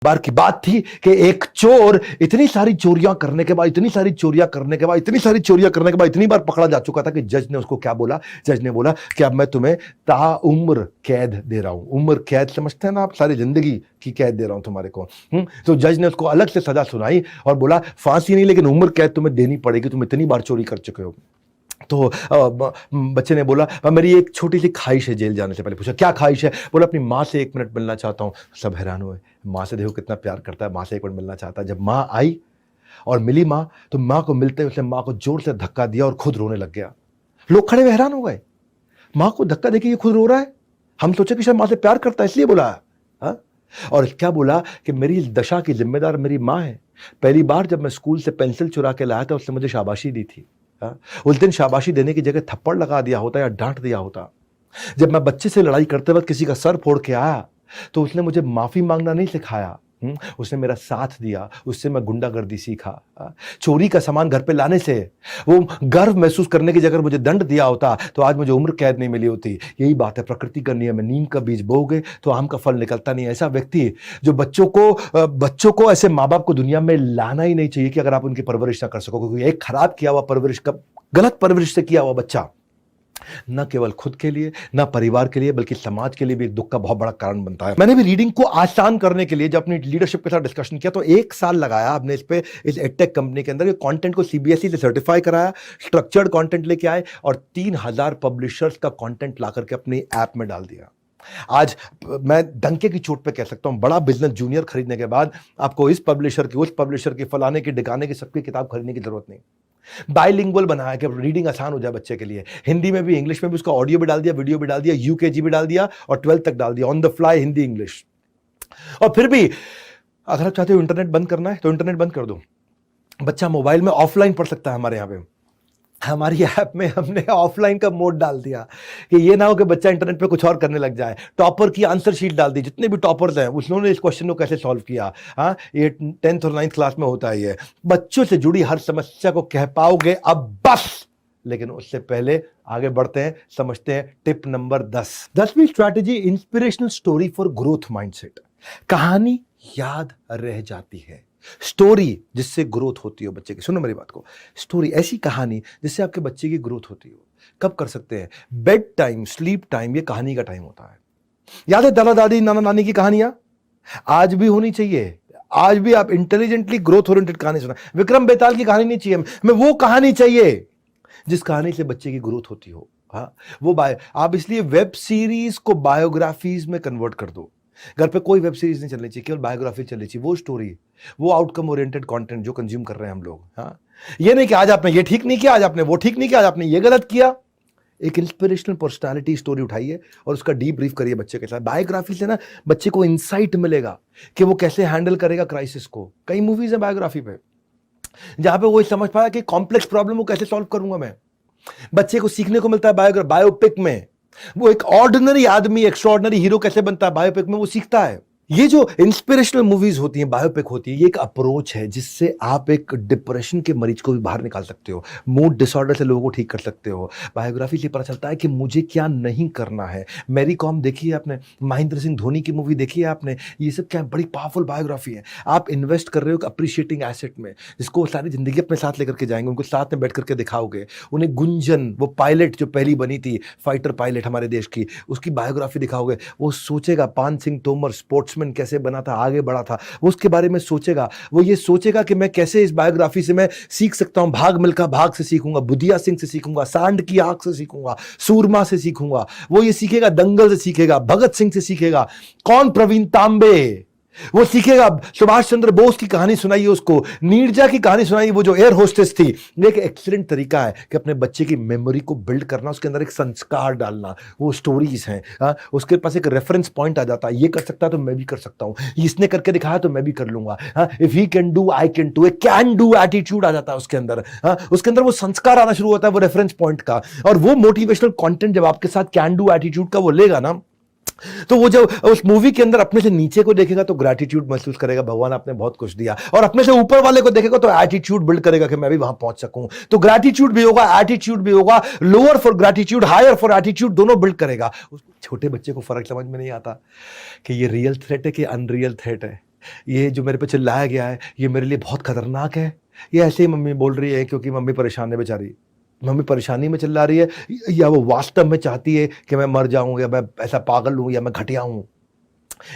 बार की बात थी कि एक चोर इतनी सारी चोरियां करने के बाद इतनी बार पकड़ा जा चुका था कि जज ने उसको क्या बोला। जज ने बोला कि अब मैं तुम्हें ताउम्र कैद दे रहा हूं। उम्र कैद समझते हैं ना आप, सारी जिंदगी की कैद दे रहा हूं तुम्हारे को। तो जज ने उसको अलग से सजा सुनाई और बोला फांसी नहीं लेकिन उम्र कैद तुम्हें देनी पड़ेगी, तुम इतनी बार चोरी कर चुके हो। तो बच्चे ने बोला मेरी एक छोटी सी ख्वाहिश है जेल जाने से पहले। पूछा क्या ख्वाहिश है? बोला अपनी माँ से 1 मिनट मिलना चाहता हूँ। सब हैरान हुए, माँ से देखो कितना प्यार करता है, माँ से 1 मिनट मिलना चाहता है। जब माँ आई और मिली माँ, तो माँ को मिलते उसने माँ को जोर से धक्का दिया और खुद रोने लग गया। लोग खड़े हुए हैरान हो गए, माँ को धक्का देके ये खुद रो रहा है। हम सोचे कि शायद माँ से प्यार करता है इसलिए बोला। हाँ? और क्या बोला कि मेरी दशा की जिम्मेदार मेरी माँ है। पहली बार जब मैं स्कूल से पेंसिल चुरा के लाया था उसने मुझे शाबाशी दी थी। उस दिन शाबाशी देने की जगह थप्पड़ लगा दिया होता या डांट दिया होता। जब मैं बच्चे से लड़ाई करते वक्त किसी का सर फोड़ के आया तो उसने मुझे माफी मांगना नहीं सिखाया, उसने मेरा साथ दिया, उससे मैं गुंडागर्दी सीखा। चोरी का सामान घर पे लाने से वो गर्व महसूस करने की जगह मुझे दंड दिया होता तो आज मुझे उम्र कैद नहीं मिली होती। यही बात है, प्रकृति का नियम है, नीम का बीज बोओगे तो आम का फल निकलता नहीं। ऐसा व्यक्ति जो बच्चों को ऐसे माँ बाप को दुनिया में लाना ही नहीं चाहिए कि अगर आप उनकी परवरिश ना कर सको, क्योंकि एक खराब किया हुआ परवरिश का, गलत परवरिश से किया हुआ बच्चा न केवल खुद के लिए, न परिवार के लिए, बल्कि समाज के लिए भी एक दुख का बहुत बड़ा कारण बनता है। मैंने भी रीडिंग को आसान करने के लिए जब अपनी लीडरशिप के साथ डिस्कशन किया तो 1 साल लगाया हमने इस एडटेक कंपनी के अंदर कंटेंट को सीबीएसई से सर्टिफाई कराया, स्ट्रक्चर्ड कंटेंट लेके आए और 3000 पब्लिशर्स का कंटेंट ला करके अपनी ऐप में डाल दिया। आज मैं डंके की चोट पे कह सकता हूं, बड़ा बिजनेस जूनियर खरीदने के बाद आपको इस पब्लिशर की, उस पब्लिशर की, फलाने की, डिकाने की, सबकी किताब खरीदने की जरूरत नहीं। बाइलिंगुअल बनाया कि रीडिंग आसान हो जाए बच्चे के लिए, हिंदी में भी इंग्लिश में भी, उसका ऑडियो भी डाल दिया, वीडियो भी डाल दिया, यूकेजी भी डाल दिया और 12th तक डाल दिया, on the fly Hindi English. और फिर भी अगर आप चाहते हो इंटरनेट बंद करना है तो इंटरनेट बंद कर दो, बच्चा मोबाइल में ऑफलाइन पढ़ सकता है। हमारे यहाँ पे हमारी ऐप में हमने ऑफलाइन का मोड डाल दिया कि ये ना हो कि बच्चा इंटरनेट पे कुछ और करने लग जाए। टॉपर की आंसर शीट डाल दी, जितने भी टॉपर्स हैं उन्होंने इस क्वेश्चन को कैसे सॉल्व किया। हाँ, ये 10th और 9th क्लास में होता है। ये बच्चों से जुड़ी हर समस्या को कह पाओगे अब बस। लेकिन उससे पहले आगे बढ़ते हैं, समझते हैं टिप नंबर 10वीं strategy, inspirational story for growth mindset. कहानी याद रह जाती है, स्टोरी जिससे ग्रोथ होती हो बच्चे की। सुनो मेरी बात को, स्टोरी ऐसी कहानी जिससे आपके बच्चे की ग्रोथ होती हो। कब कर सकते हैं? बेड टाइम, स्लीप टाइम, ये कहानी का टाइम होता है। याद है दादा दादी नाना नानी की कहानियां? आज भी होनी चाहिए। आज भी आप इंटेलिजेंटली ग्रोथ ओरिएंटेड कहानी सुना। विक्रम बेताल की कहानी नहीं चाहिए, मैं वो कहानी चाहिए जिस कहानी से बच्चे की ग्रोथ होती हो। हाँ, वो आप इसलिए वेब सीरीज को बायोग्राफीज में कन्वर्ट कर दो। घर पे कोई वेब सीरीज नहीं चलनी चाहिए, केवल बायोग्राफी चलनी चाहिए। वो स्टोरी, वो आउटकम ओरिएंटेड कंटेंट जो कंज्यूम कर रहे हैं हम लोग। हाँ, ये नहीं कि आज आपने ये ठीक नहीं किया, आज आपने वो ठीक नहीं किया, आज आपने ये गलत किया। एक इंस्पिरेशनल पर्सनालिटी स्टोरी उठाइए और उसका डीप ब्रीफ करिए बच्चे के साथ। बायोग्राफी से ना बच्चे को इंसाइट मिलेगा कि वो कैसे हैंडल करेगा क्राइसिस को। कई मूवीज है बायोग्राफी पे जहां पे वो समझ पाया कि कॉम्प्लेक्स प्रॉब्लम को कैसे सॉल्व करूंगा मैं। बच्चे को सीखने को मिलता है बायोपिक में, वो एक ऑर्डिनरी आदमी एक्स्ट्राऑर्डिनरी हीरो कैसे बनता है, बायोपिक में वो सीखता है। ये जो इंस्पिरेशनल मूवीज होती हैं, बायोपिक होती है, ये एक अप्रोच है जिससे आप एक डिप्रेशन के मरीज को भी बाहर निकाल सकते हो, मूड डिसऑर्डर से लोगों को ठीक कर सकते हो। बायोग्राफी से पता चलता है कि मुझे क्या नहीं करना है। मैरी कॉम देखी है आपने, महेंद्र सिंह धोनी की मूवी देखी है आपने, ये सब क्या बड़ी पावरफुल बायोग्राफी है। आप इन्वेस्ट कर रहे हो अप्रिशिएटिंग एसेट में, जिसको सारी जिंदगी अपने साथ लेकर के जाएंगे, उनको साथ में बैठ करके दिखाओगे। उन्हें गुंजन, वो पायलट जो पहली बनी थी, फाइटर पायलट हमारे देश की, उसकी बायोग्राफी दिखाओगे। वो सोचेगा पान सिंह तोमर स्पोर्ट्समैन कैसे बना था, आगे बढ़ा था, वो उसके बारे में सोचेगा। वो ये सोचेगा कि मैं कैसे इस बायोग्राफी से मैं सीख सकता हूं। भाग मिल्खा भाग से सीखूंगा, बुधिया सिंह से सीखूंगा, सांड की आंख से सीखूंगा, सूरमा से सीखूंगा। वो ये सीखेगा, दंगल से सीखेगा, भगत सिंह से सीखेगा, कौन प्रवीण तांबे, वो सीखेगा सुभाष चंद्र बोस की कहानी सुनाइए उसको, नीरजा की कहानी सुनाइए, वो जो एयर होस्टेस थी। ये एक एक्सीलेंट तरीका है कि अपने बच्चे की मेमोरी को बिल्ड करना, उसके अंदर एक संस्कार डालना। वो स्टोरीज हैं, उसके पास एक रेफरेंस पॉइंट आ जाता है, ये कर सकता है तो मैं भी कर सकता हूं, इसने करके दिखाया तो मैं भी कर लूंगा। If he can do I can do, एक कैन डू एटीट्यूड आ जाता है उसके अंदर। उसके अंदर वो संस्कार आना शुरू होता है, वो रेफरेंस पॉइंट का। और वो मोटिवेशनल कंटेंट जब आपके साथ कैन डू एटीट्यूड का वो लेगा ना, तो वो जब उस मूवी के अंदर अपने से नीचे को देखेगा तो ग्रैटिट्यूड महसूस करेगा, भगवान आपने बहुत कुछ दिया। और अपने से ऊपर वाले को देखेगा तो एटीट्यूड बिल्ड करेगा कि मैं भी वहां पहुंच सकूं। तो ग्रैटिट्यूड भी होगा, एटीट्यूड भी होगा, lower for gratitude, higher for attitude, दोनों बिल्ड करेगा। छोटे बच्चे को फर्क समझ में नहीं आता कि ये रियल थ्रेट है कि अनरियल थ्रेट है। ये जो मेरे पे चिल्लाया गया है, ये मेरे लिए बहुत खतरनाक है। ये ऐसे ही मम्मी बोल रही है क्योंकि मम्मी परेशान है बेचारी। मम्मी परेशानी में चिल्ला रही है या वो वास्तव में चाहती है कि मैं मर जाऊँ या मैं ऐसा पागल हूँ या मैं घटिया हूँ।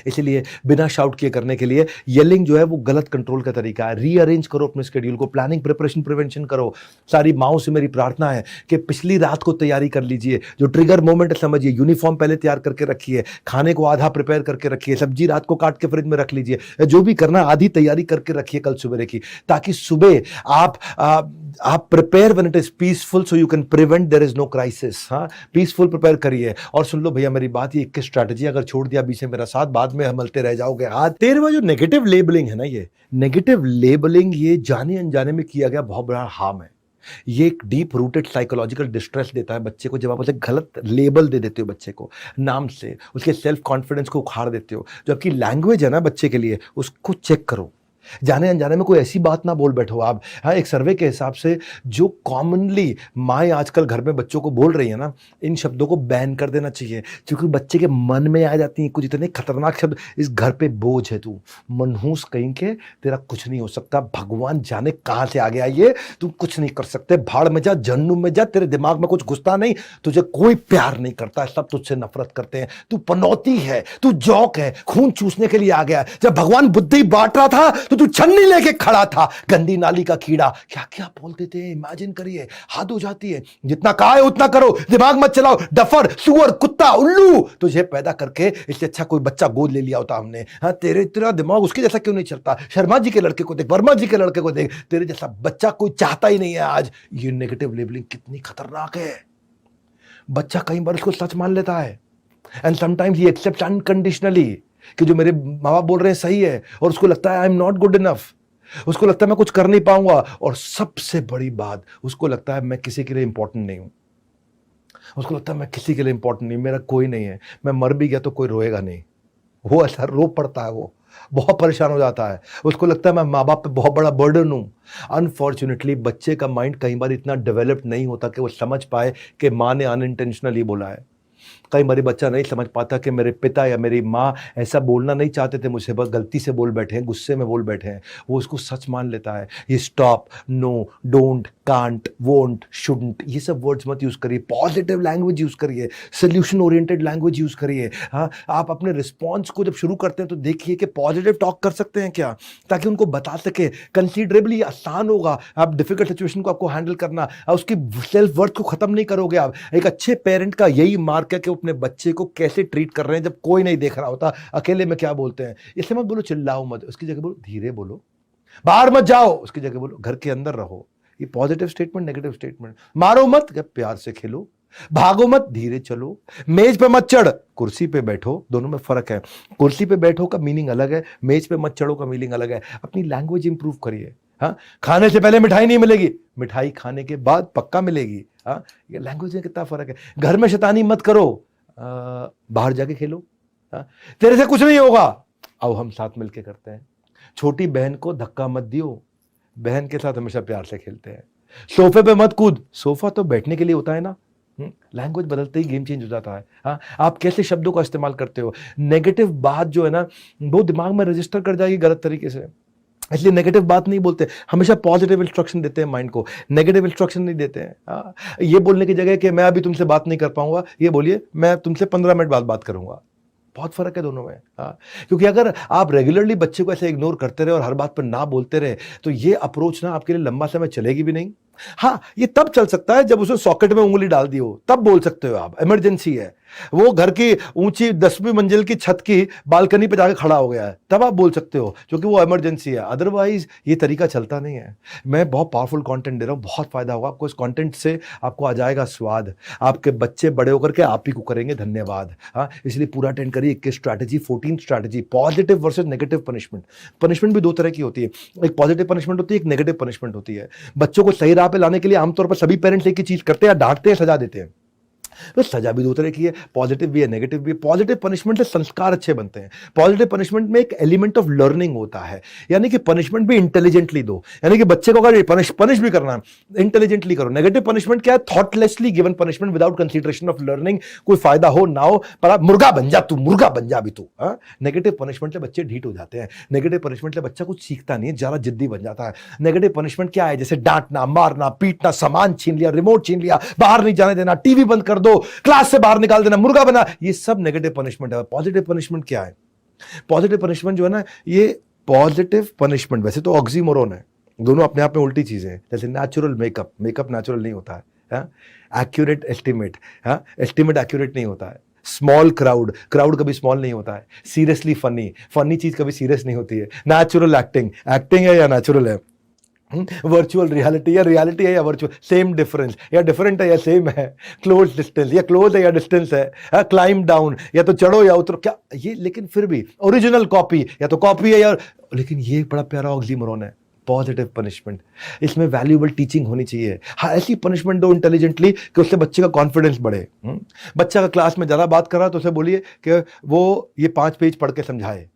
इसीलिए बिना शाउट किए करने के लिए येलिंग जो है वो गलत कंट्रोल का तरीका है। रीअरेंज करो अपने शेड्यूल को, प्लानिंग, प्रिपरेशन, प्रिवेंशन करो। सारी माओ से मेरी प्रार्थना है कि पिछली रात को तैयारी कर लीजिए। जो ट्रिगर मोमेंट है समझिए, यूनिफॉर्म पहले तैयार करके रखिए, खाने को आधा प्रिपेयर करके रखिए, सब्जी रात को काट के फ्रिज में रख लीजिए। जो भी करना आधी तैयारी करके रखिए कल सुबह की, ताकि सुबह आप prepare when it is peaceful so you can prevent there is no crisis. हाँ, पीसफुल प्रिपेयर करिए। और सुन लो भैया मेरी बात, ये 21 स्ट्रैटेजी अगर छोड़ दिया बीच में मेरा साथ, बाद में हमलते रह जाओगे। आज 13वां जो नेगेटिव लेबलिंग है ना, ये नेगेटिव लेबलिंग ये जाने अनजाने में किया गया बहुत बड़ा हार्म है। ये एक डीप रूटेड साइकोलॉजिकल डिस्ट्रेस देता है बच्चे को। जब आप उसे गलत लेबल दे देते हो बच्चे को नाम से, उसके सेल्फ कॉन्फिडेंस को उखाड़ देते हो। जो आपकी लैंग्वेज है ना बच्चे के लिए, उसको चेक करो। जाने अनजाने में कोई ऐसी बात ना बोल बैठो आप। हाँ, एक सर्वे के हिसाब से जो कॉमनली माएँ आजकल घर में बच्चों को बोल रही है ना, इन शब्दों को बैन कर देना चाहिए, क्योंकि बच्चे के मन में आ जाती हैं कुछ इतने खतरनाक शब्द। इस घर पे बोझ है तू, मनहूस कहीं के, तेरा कुछ नहीं हो सकता, भगवान जाने कहाँ से आ गया ये, तू कुछ नहीं कर सकते, भाड़ में जा, जहन्नुम में जा, तेरे दिमाग में कुछ घुसता नहीं, तुझे कोई प्यार नहीं करता, सब तुझसे नफरत करते हैं, तू पनौती है, तू जौक है, खून चूसने के लिए आ गया। जब भगवान बुद्धि बांट रहा था तो तू छन्नी लेके खड़ा था, गंदी नाली का कीड़ा। क्या क्या बोलते थे, इमेजिन करिए, हद हो जाती है। जितना कहा है उतना करो, दिमाग मत चलाओ, डफर, सुअर, कुत्ता, उल्लू। तुझे पैदा करके इससे अच्छा कोई बच्चा गोद ले लिया होता हमने। हाँ, तेरा दिमाग उसके जैसा क्यों नहीं चलता? शर्मा जी के लड़के को देख, वर्मा जी के लड़के को देख, तेरे जैसा बच्चा कोई चाहता ही नहीं है आज। ये नेगेटिव लेबलिंग कितनी खतरनाक है। बच्चा कई बार इसको सच मान लेता है, and sometimes he accept unconditionally कि जो मेरे माँ बाप बोल रहे हैं सही है, और उसको लगता है I am not good enough, उसको लगता है मैं कुछ कर नहीं पाऊंगा, और सबसे बड़ी बात, उसको लगता है मैं किसी के लिए इंपॉर्टेंट नहीं हूं। उसको लगता है मैं किसी के लिए इंपॉर्टेंट नहीं, मेरा कोई नहीं है, मैं मर भी गया तो कोई रोएगा नहीं। वो ऐसा रो पड़ता है, वो बहुत परेशान हो जाता है, उसको लगता है मैं माँ बाप पे बहुत बड़ा बर्डन हूं। अनफॉर्चुनेटली बच्चे का माइंड कई बार इतना डेवलप्ड नहीं होता कि वो समझ पाए कि माँ ने अनइंटेंशनली बोला है। कई बार बच्चा नहीं समझ पाता कि मेरे पिता या मेरी माँ ऐसा बोलना नहीं चाहते थे मुझसे, बस गलती से बोल बैठे हैं, गुस्से में बोल बैठे हैं। वो उसको सच मान लेता है। ये stop, no, don't, can't, won't, shouldn't, ये सब वर्ड्स मत यूज करिए। पॉजिटिव लैंग्वेज यूज करिए, सोल्यूशन ओरिएंटेड लैंग्वेज यूज करिए। हाँ, आप अपने रिस्पॉन्स को जब शुरू करते हैं तो देखिए कि पॉजिटिव टॉक कर सकते हैं क्या, ताकि उनको बता सके। कंसीडरेबली आसान होगा आप डिफिकल्ट सिचुएशन को आपको हैंडल करना, उसकी सेल्फ वर्थ को खत्म नहीं करोगे आप। एक अच्छे पेरेंट का यही मार्क है कि अपने बच्चे को कैसे ट्रीट कर रहे हैं जब कोई नहीं देख रहा होता। अकेले में क्या बोलते हैं, इसलिए मत बोलो चिल्लाओ मत, उसकी जगह बोलो धीरे बोलो। बाहर मत जाओ, उसकी जगह बोलो घर के अंदर रहो। ये पॉजिटिव स्टेटमेंट, नेगेटिव स्टेटमेंट। मारो मत, प्यार से खेलो। भागो मत, धीरे चलो। मेज पे मत चढ़, कुर्सी पे बैठो। दोनों में फर्क है। कुर्सी पे बैठो का मीनिंग अलग है, मेज पे मत चढ़ो का मीनिंग अलग है। अपनी लैंग्वेज इंप्रूव करिए। हाँ, खाने से पहले मिठाई नहीं मिलेगी, मिठाई खाने के बाद पक्का मिलेगी। हाँ, ये लैंग्वेज में कितना फर्क है। घर में शैतानी मत करो, बाहर जाके खेलो। हाँ, तेरे से कुछ नहीं होगा, आओ हम साथ मिलके करते हैं। छोटी बहन को धक्का मत दियो, बहन के साथ हमेशा प्यार से खेलते हैं। सोफे पे मत कूद, सोफा तो बैठने के लिए होता है ना। लैंग्वेज बदलते ही गेम चेंज हो जाता है। हाँ, आप कैसे शब्दों का इस्तेमाल करते हो। नेगेटिव बात जो है ना, वो दिमाग में रजिस्टर कर जाएगी गलत तरीके से, इसलिए नेगेटिव बात नहीं बोलते, हमेशा पॉजिटिव इंस्ट्रक्शन देते हैं माइंड को, नेगेटिव इंस्ट्रक्शन नहीं देते हैं। ये बोलने की जगह कि मैं अभी तुमसे बात नहीं कर पाऊंगा, ये बोलिए मैं तुमसे 15 मिनट बाद बात करूंगा। बहुत फर्क है दोनों में। क्योंकि अगर आप रेगुलरली बच्चे को ऐसे इग्नोर करते रहे और हर बात पर ना बोलते रहे, तो ये अप्रोच ना आपके लिए लंबा समय चलेगी भी नहीं। हाँ, ये तब चल सकता है जब उसने सॉकेट में उंगली डाल दी हो, तब बोल सकते हो आप, इमरजेंसी है, वो घर की ऊंची 10वीं मंजिल की छत की बालकनी पे जाके खड़ा हो गया है, तब आप बोल सकते हो, क्योंकि वो इमरजेंसी है। अदरवाइज ये तरीका चलता नहीं है। मैं बहुत पावरफुल कंटेंट दे रहा हूँ, बहुत फायदा होगा आपको इस कंटेंट से, आपको आ जाएगा स्वाद। आपके बच्चे बड़े होकर के आप ही को करेंगे धन्यवाद। हाँ, इसलिए पूरा अटेंड करिए। 21 strategy, 14 strategy, positive versus negative punishment. Punishment भी दो तरह की होती है, एक पॉजिटिव पनिशमेंट होती है, एक नेगेटिव पनिशमेंट होती है। बच्चों को सही राह पे लाने के लिए आमतौर पर सभी पेरेंट्स एक ही चीज करते हैं, डांटते हैं, सजा देते हैं। तो सजा भी दो तरह की है, पॉजिटिव भी है, नेगेटिव भी है। पॉजिटिव पनिशमेंट से संस्कार अच्छे बनते हैं। पॉजिटिव पनिशमेंट में एक एलिमेंट ऑफ लर्निंग होता है, यानी कि पनिशमेंट भी इंटेलिजेंटली दो, यानी कि बच्चे को अगर पनिश भी करना है इंटेलिजेंटली करो। नेगेटिव पनिशमेंट क्या है? Thoughtlessly given punishment without consideration of learning, कोई फायदा हो ना हो, पर आप मुर्गा बन जा तू, मुर्गा बन जा भी तू। नेगेटिव पनिशमेंट से बच्चे ढीठ हो जाते हैं। नेगेटिव पनिशमेंट से बच्चा कुछ सीखता नहीं है, ज्यादा जिद्दी बन जाता है। नेगेटिव पनिशमेंट क्या है? जैसे डांटना, मारना, पीटना, सामान छीन लिया, रिमोट छीन लिया, बाहर नहीं जाने देना, टीवी बंद कर दो, क्लास से बाहर निकाल देना, मुर्गा बना, ये सब नेगेटिव पनिशमेंट है। पॉजिटिव पनिशमेंट क्या है? पॉजिटिव पनिशमेंट जो है ना, ये पॉजिटिव पनिशमेंट वैसे तो ऑक्सीमोरोन है, दोनों अपने आप में उल्टी चीजें हैं। जैसे नेचुरल मेकअप, मेकअप नेचुरल नहीं होता है। एक्यूरेट एस्टिमेट, एस्टिमेट एक्यूरेट नहीं होता है। स्मॉल क्राउड, क्राउड कभी स्मॉल नहीं होता है। सीरियसली फनी, फनी चीज कभी सीरियस नहीं होती है। नेचुरल एक्टिंग, एक्टिंग है या नेचुरल है। वर्चुअल रियलिटी, या रियलिटी है या वर्चुअल, सेम डिफरेंस, या डिफरेंट है या सेम है। क्लोज डिस्टेंस, या क्लोज है या डिस्टेंस है। क्लाइम डाउन, या तो चढ़ो या उतरो, क्या ये, लेकिन फिर भी ओरिजिनल कॉपी, या तो कॉपी है या, लेकिन ये बड़ा प्यारा ऑक्सीमोरोन है, पॉजिटिव पनिशमेंट। इसमें वैल्यूएबल टीचिंग होनी चाहिए। हाँ, ऐसी पनिशमेंट दो इंटेलिजेंटली कि उससे बच्चे का कॉन्फिडेंस बढ़े। बच्चा का क्लास में ज्यादा बात कर रहा है तो उसे बोलिए कि वो ये 5 पेज पढ़ के समझाए।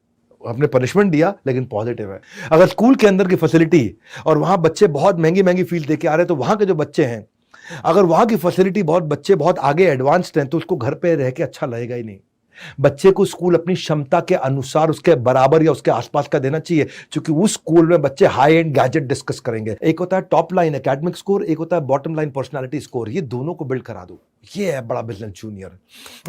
आपने पनिशमेंट दिया लेकिन पॉजिटिव है। अगर स्कूल के अंदर की फैसिलिटी और वहां बच्चे बहुत महंगी महंगी फीस देके आ रहे हैं, तो वहां के जो बच्चे हैं, अगर वहां की फैसिलिटी बच्चे बहुत आगे एडवांस्ड हैं, तो उसको घर पे रह के अच्छा लगेगा ही नहीं। बच्चे को स्कूल अपनी क्षमता के अनुसार उसके बराबर या उसके आसपास का देना चाहिए, क्योंकि उस स्कूल में बच्चे हाई एंड गैजेट डिस्कस करेंगे। एक होता है टॉप लाइन एकेडमिक स्कोर, एक होता है बॉटम लाइन पर्सनालिटी स्कोर। ये दोनों को बिल्ड करा दो, ये है बड़ा बिजनेस जूनियर।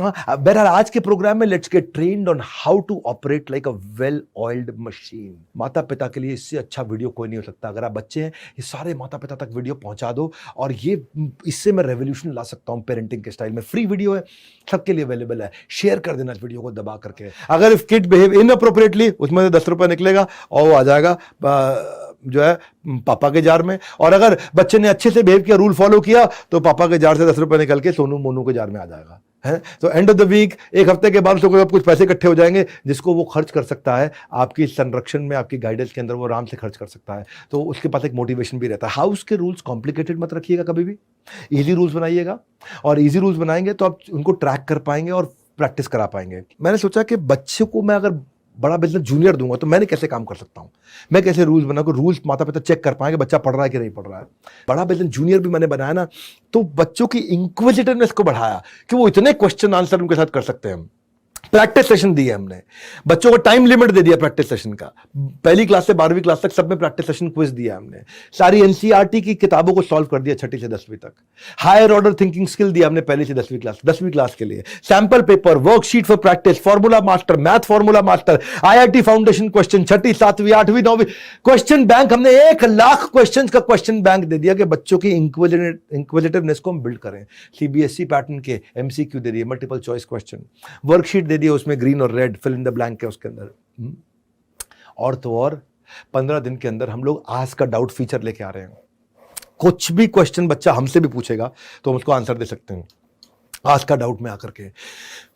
बहरहाल आज के प्रोग्राम में let's get trained on how to operate like a well oiled machine. माता पिता के लिए इससे अच्छा वीडियो कोई नहीं हो सकता। अगर आप बच्चे हैं, ये सारे माता पिता तक वीडियो पहुंचा दो, और ये इससे मैं रेवोल्यूशन ला सकता हूं पेरेंटिंग के स्टाइल में। फ्री वीडियो है, सबके लिए अवेलेबल है, शेयर कर देना इस वीडियो को दबा करके। अगर इफ किड बिहेव इनअप्रोप्रिएटली, उसमें से 10 रुपए निकलेगा और वो आ जाएगा जो है पापा के जार में। और अगर बच्चे ने अच्छे से बिहेव किया, रूल फॉलो किया, तो पापा के जार से 10 रुपए निकल के सोनू मोनू के जार में आ जाएगा। है तो एंड ऑफ द वीक, एक हफ्ते के बाद उसको कुछ पैसे इकट्ठे हो जाएंगे, जिसको वो खर्च कर सकता है आपकी संरक्षण में, आपकी गाइडेंस के अंदर वो आराम से खर्च कर सकता है। तो उसके पास एक मोटिवेशन भी रहता है। हाउस के रूल्स कॉम्प्लिकेटेड मत रखिएगा कभी भी, इजी रूल्स बनाइएगा। और इजी रूल्स बनाएंगे तो आप उनको ट्रैक कर पाएंगे और प्रैक्टिस करा पाएंगे। मैंने सोचा कि बच्चे को मैं अगर बड़ा बिजनेस जूनियर दूंगा तो मैंने कैसे काम कर सकता हूं, मैं कैसे रूल्स बनाऊं, रूल्स माता पिता चेक कर पाएंगे बच्चा पढ़ रहा है कि नहीं पढ़ रहा है। बड़ा बिजनेस जूनियर भी मैंने बनाया ना, तो बच्चों की इंक्विजिटिवनेस को बढ़ाया कि वो इतने क्वेश्चन आंसर उनके साथ कर सकते हैं। प्रैक्टिस सेशन दिए हमने, बच्चों को टाइम लिमिट दे दिया प्रैक्टिस सेशन का। पहली क्लास से 12वीं क्लास तक सब में प्रैक्टिस सेशन क्विज दिया हमने। सारी एनसीईआरटी की किताबों को सॉल्व कर दिया 6ठी से 10वीं तक। हायर ऑर्डर थिंकिंग स्किल दिया हमने पहली से 10वीं क्लास, 10वीं क्लास के लिए। Sample paper, worksheet for practice, formula master, math formula master, IIT foundation question, 6ठी 7वीं 8वीं 9वीं क्वेश्चन बैंक। हमने 1,00,000 क्वेश्चन का क्वेश्चन बैंक दे दिया कि बच्चों की इंक्विजिटिवनेस को हम बिल्ड करें। सीबीएसई पैटर्न के एमसीक्यू दे दिए, मल्टीपल चॉइस क्वेश्चन। वर्कशीट दे दिए, उसमें ग्रीन और red fill in the blank है उसके अंदर। और तो और 15 दिन के अंदर हम लोग आस्क का डाउट फीचर लेके आ रहे हैं। कुछ भी क्वेश्चन बच्चा हमसे भी पूछेगा तो हम उसको आंसर दे सकते हैं आस्क का डाउट में आकर के।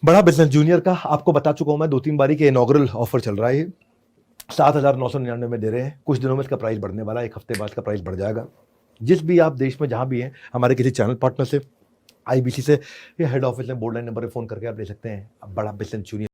बड़ा बिजनेस जूनियर का आपको बता चुका हूं मैं 2-3 बारी के इनॉग्रल ऑफर चल रहा है। 7,999 में दे रहे हैं। कुछ दिनों में इसका प्राइस बढ़ने वाला है, एक हफ्ते बाद इसका प्राइस बढ़ जाएगा। जिस भी आप देश में जहां भी हैं, हमारे किसी चैनल पार्टनर से, आईबीसी से, या हेड ऑफिस में बोर्ड लाइन नंबर पर फोन करके आप ले सकते हैं। बड़ा बिजनेस जूनियर